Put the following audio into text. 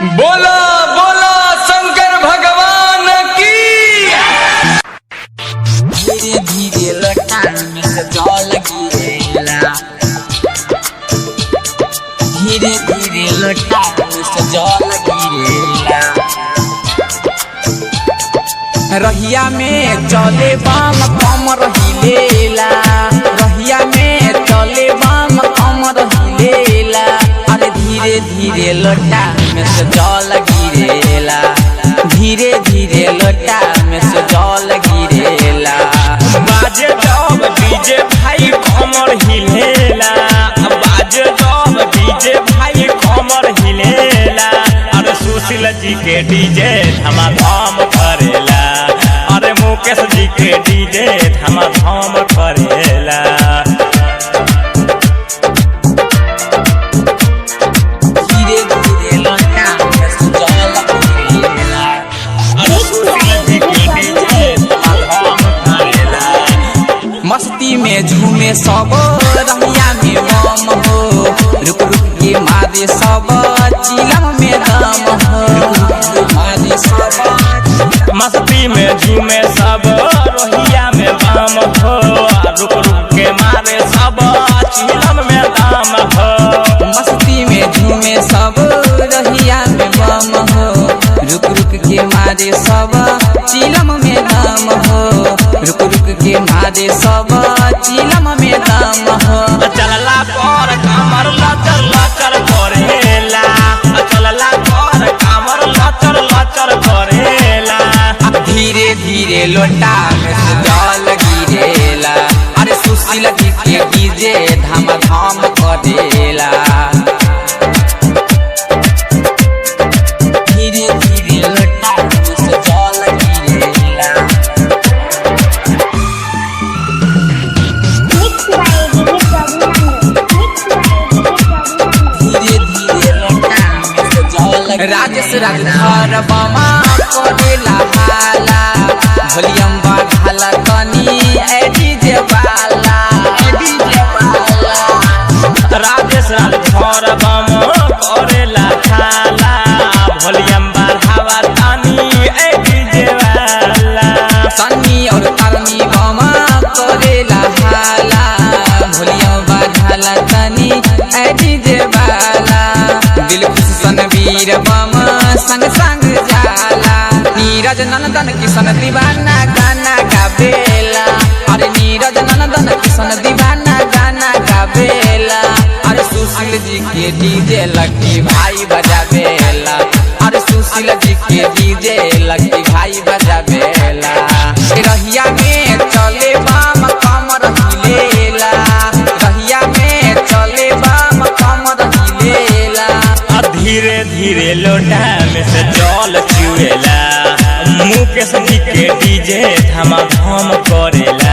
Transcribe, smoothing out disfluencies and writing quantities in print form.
बोला बोला शंकर भगवान की। धीरे धीरे लटान में से जल गिरेला, धीरे धीरे लटान में से जल गिरेला। रहिया में चले बाम कमर हिलेला, रहिया में चले बाम कमर हिलेला। अरे धीरे धीरे लोटा में से जल गिरेला, धीरे धीरे लोटा में से जल गिरेला। बाजे जब डीजे भाई कमर हिलेला, बाजे जब डीजे भाई कमर हिलेला। अरे सुशील जी के डीजे धमाधम करेला, अरे मुकेश जी के डीजे धमाधम करेला। धीरे धीरे लोटा में से जल गिरेला, अरे सुशील जी के डीजे धमाधम करेला। मस्ती में झूमे सब रहिया में बम हो, रुक रुक के मारे सब चिलम में दम हो, मारे सब। मस्ती में झूमे सब रोहिया में बम हो, रुक रुक के मारे सब चिलम में दम हो। मस्ती में झूमे सब रहिया में बम हो, रुक रुक के मारे सब चिलम में दम हो, रुक रुक के मारे सब चिलम में दम हो। चलला पर कमर लचर लचर करेला, चलला पर कमर लचर लचर करेला। धीरे धीरे लोटा में से जल गिरेला, अरे सुशील जी के डीजे धमाधम करेला। धीरे धीरे लोटा में से जल गिरेला, धीरे धीरे लोटा में से जल। राजेश राजधर बमा करेला हाला, वॉल्यूम बढ़ाला तनी ए डीजे वाला, ए डीजे वाला। राजेश राजधर बम करेला हाला, वॉल्यूम बढ़ावा तनी ए डीजे वाला। सन्नी और तरनी बमा करेला हाला, वॉल्यूम बढ़ाला तनी ए डीजे वाला। दिलखुश सनवीर बमा संग संग जाला, नीरज नंदन किशन दीवाना गाना गावेला। अरे नीरज नंदन किशन दीवाना गाना गावेला। अरे सुशील जी के डीजे लकी भाई बजावेला, अरे सुशील जी के डीजे लकी भाई बजावेला। रहिया में चले बाम कमर हिलेला, रहिया में चले बाम कमर हिलेला। धीरे धीरे लोटा में से जल चुएला, मुकेश जी के डीजे धमाधम करेला।